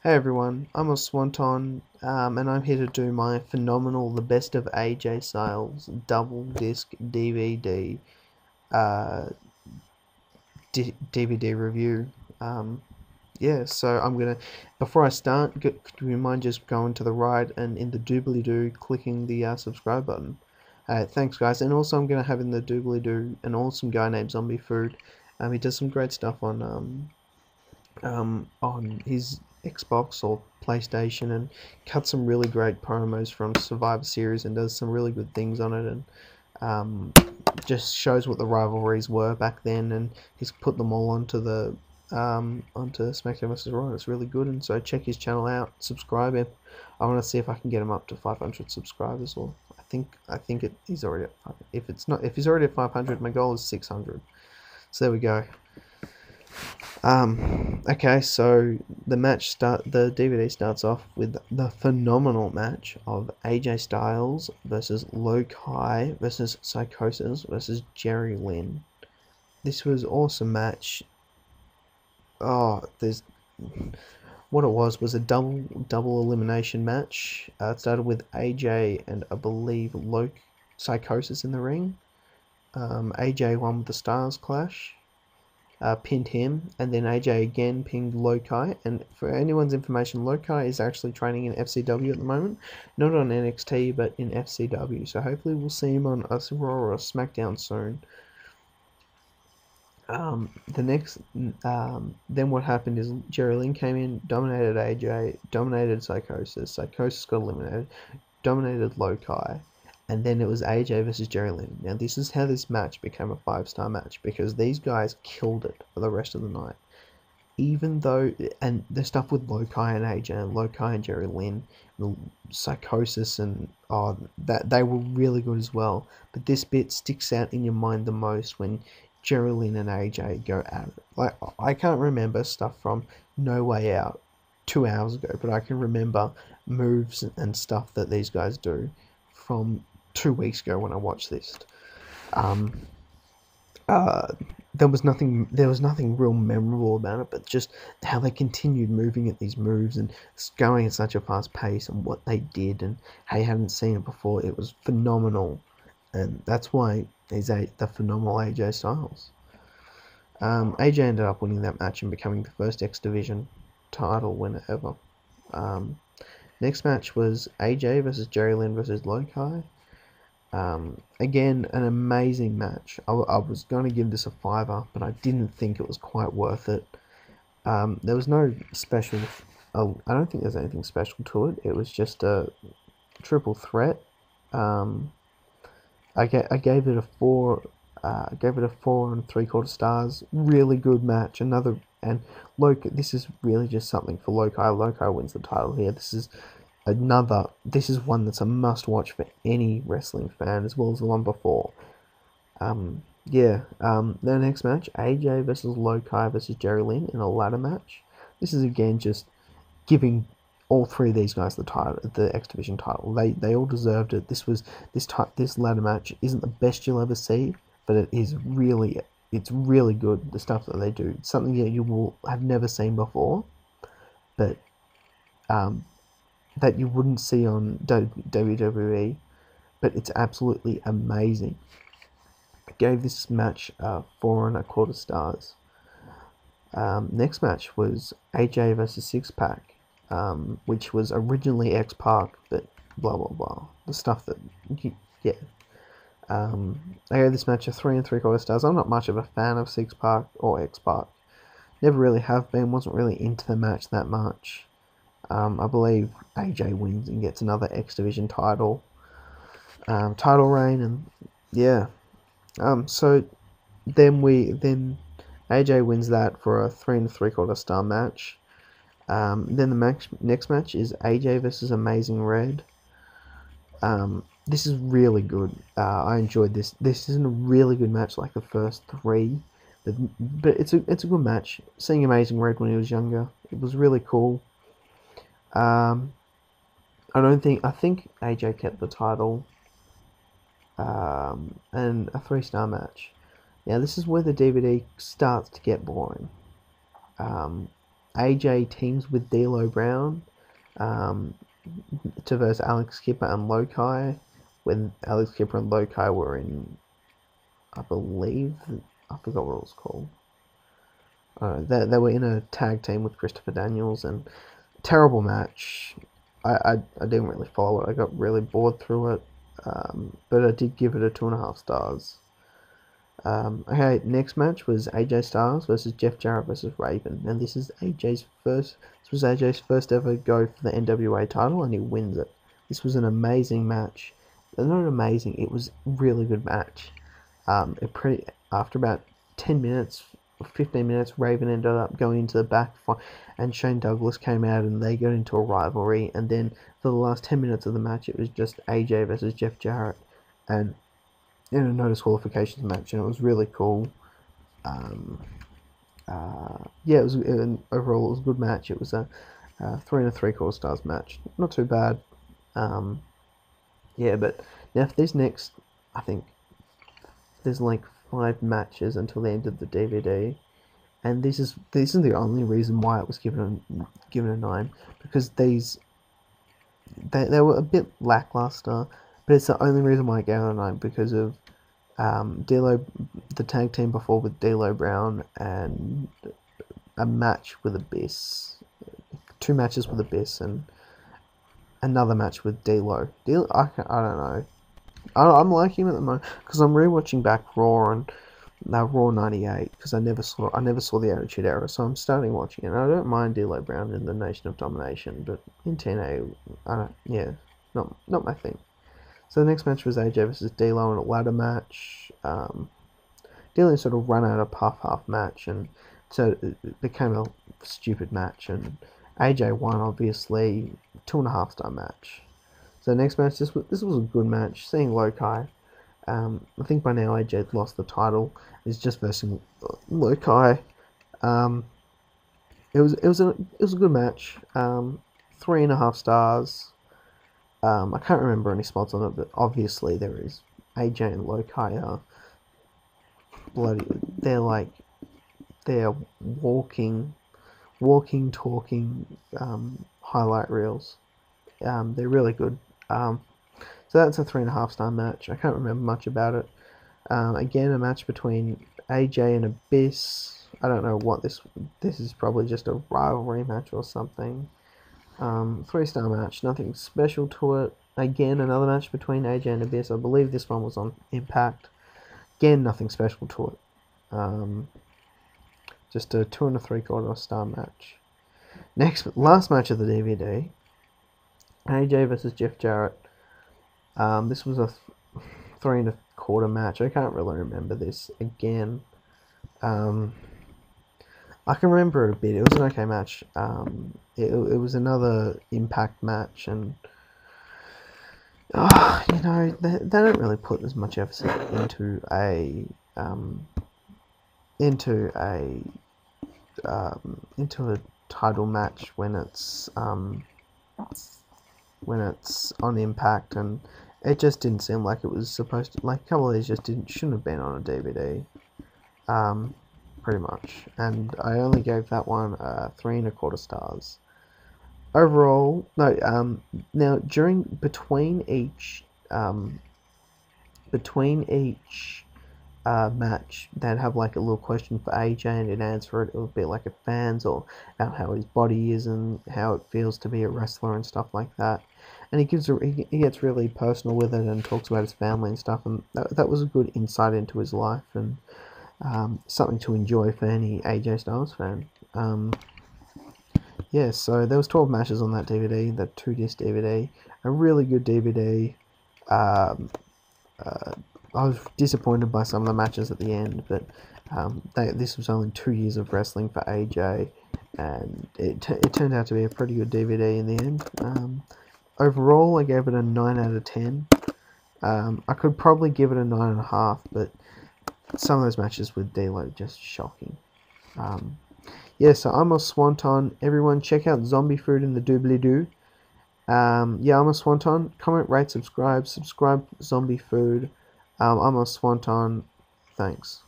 Hey everyone, I'm a Swanton, and I'm here to do my phenomenal The Best of AJ Styles double disc DVD uh, DVD review. Um, yeah, so before I start, do you mind just going to the right and in the doobly-doo clicking the subscribe button? Thanks guys, and also I'm gonna have in the doobly-doo an awesome guy named Zombie Food. He does some great stuff on his Xbox or PlayStation and cuts some really great promos from Survivor Series and does some really good things on it, and um, just shows what the rivalries were back then, and he's put them all onto SmackDown vs. Raw. It's really good, and so check his channel out, subscribe him. I want to see if I can get him up to 500 subscribers, or he's already at if he's already at 500, my goal is 600. So there we go. Okay, so the DVD starts off with the phenomenal match of AJ Styles versus Lokai versus Psicosis versus Jerry Lynn. This was awesome match. Oh, what it was a double elimination match. It started with AJ and I believe Psicosis in the ring. AJ won with the Styles Clash. Pinned him, and then AJ again pinned Lokai. And for anyone's information, Lokai is actually training in FCW at the moment, not on NXT but in FCW. So hopefully we'll see him on a Raw or a SmackDown soon. Then what happened is Jerry Lynn came in, dominated AJ, dominated Psicosis. Psicosis got eliminated, dominated Lokai. And then it was AJ versus Jerry Lynn. Now this is how this match became a 5-star match, because these guys killed it for the rest of the night. Even though, and the stuff with Lokai and AJ, and Lokai and Jerry Lynn, the Psicosis, and that they were really good as well. But this bit sticks out in your mind the most when Jerry Lynn and AJ go at it. Like, I can't remember stuff from No Way Out 2 hours ago, but I can remember moves and stuff that these guys do from 2 weeks ago when I watched this. There was nothing real memorable about it, but just how they continued moving at these moves and going at such a fast pace, and what they did, and how you hadn't seen it before. It was phenomenal, and that's why he's the phenomenal AJ Styles. AJ ended up winning that match and becoming the first X Division title winner ever. Next match was AJ versus Jerry Lynn versus Lokai. Again, an amazing match. I was going to give this a 5-er, but I didn't think it was quite worth it. There was no special. I don't think there's anything special to it. It was just a triple threat. I gave it a 4. I gave it a 4 3/4 stars. Really good match. This is really just something for Lokai. Lokai wins the title here. This is one that's a must watch for any wrestling fan, as well as the one before. The next match, AJ versus Lokai versus Jerry Lynn in a ladder match. This is again just giving all three of these guys the X Division title. They all deserved it. This ladder match isn't the best you'll ever see, but it's really good. The stuff that they do, it's something that you will have never seen before, but that you wouldn't see on WWE, but it's absolutely amazing. I gave this match 4 1/4 stars. Next match was AJ versus Syxx, which was originally X Pac, but blah blah blah. The stuff that, yeah. I gave this match a 3 3/4 stars. I'm not much of a fan of Syxx or X Pac. Never really have been. Wasn't really into the match that much. I believe AJ wins and gets another X Division title reign, and yeah. So then AJ wins that for a 3 3/4 star match. Then the next match is AJ versus Amazing Red. This is really good. I enjoyed this. This isn't a really good match like the first 3, but it's a good match. Seeing Amazing Red when he was younger, it was really cool. I think AJ kept the title, and a 3-star match. Now this is where the DVD starts to get boring. AJ teams with D'Lo Brown to verse Alex Kipper and Lokai, when Alex Kipper and Lokai were in, I believe, I forgot what it was called. They were in a tag team with Christopher Daniels, and terrible match. I didn't really follow it. I got really bored through it, but I did give it a 2.5 stars. Okay, next match was AJ Styles versus Jeff Jarrett versus Raven, and this was AJ's first ever go for the NWA title, and he wins it. This was an amazing match. Not amazing, it was a really good match. After about 10 minutes, 15 minutes, Raven ended up going into the back, and Shane Douglas came out, and they got into a rivalry. And then for the last 10 minutes of the match, it was just AJ versus Jeff Jarrett, and in a no disqualifications match, and it was really cool. Yeah, overall it was a good match. It was a 3 3/4 stars match, not too bad. Yeah, but now for this next, I think there's like 5 matches until the end of the DVD, and this is the only reason why it was given a 9, because they were a bit lackluster, but it's the only reason why I gave it a 9, because of the tag team before with D'Lo Brown, and a match with Abyss, 2 matches with Abyss, and another match with D'Lo. I don't know. I'm liking him at the moment because I'm rewatching back Raw and Raw '98, because I never saw the Attitude Era, so I'm starting watching it. And I don't mind D'Lo Brown in the Nation of Domination, but in TNA, not my thing. So the next match was AJ versus D'Lo in a ladder match. D'Lo sort of ran out of puff half match, and so it became a stupid match, and AJ won, obviously. 2.5 star match. So the next match, this was a good match. Seeing Lokai, I think by now AJ had lost the title. He's just versing Lokai. It was a good match. 3.5 stars. I can't remember any spots on it, but obviously there is. AJ and Lokai are bloody. They're walking, talking highlight reels. They're really good. So that's a 3.5 star match. I can't remember much about it. Again, a match between AJ and Abyss. I don't know what this is. Probably just a rivalry match or something. 3-star match, nothing special to it. Again, another match between AJ and Abyss. I believe this one was on Impact. Again, nothing special to it. Just a 2 3/4 star match. Last match of the DVD. AJ versus Jeff Jarrett. This was a 3 1/4 match. I can't really remember this. Again, I can remember it a bit. It was an okay match. It was another Impact match, and they don't really put as much emphasis into a title match when it's on Impact, and it just didn't seem like it was supposed to. Like, a couple of these just shouldn't have been on a DVD. Pretty much, and I only gave that one 3 1/4 stars. Overall, no. Now between each match, they'd have like a little question for AJ, and he'd answer it. It would be like a fans, or about how his body is and how it feels to be a wrestler and stuff like that. And he gets really personal with it and talks about his family and stuff, and that was a good insight into his life, and something to enjoy for any AJ Styles fan. Yeah, so there was 12 matches on that DVD, that 2-disc DVD, a really good DVD. I was disappointed by some of the matches at the end, but this was only 2 years of wrestling for AJ, and it turned out to be a pretty good DVD in the end. Overall, I gave it a 9 out of 10. I could probably give it a 9.5, but some of those matches with D'Lo just shocking. Yeah, so I'm a Swanton. Everyone, check out Zombie Food in the doobly-doo. Yeah, I'm a Swanton. Comment, rate, subscribe. Zombie Food. I'm a Swanton. Thanks.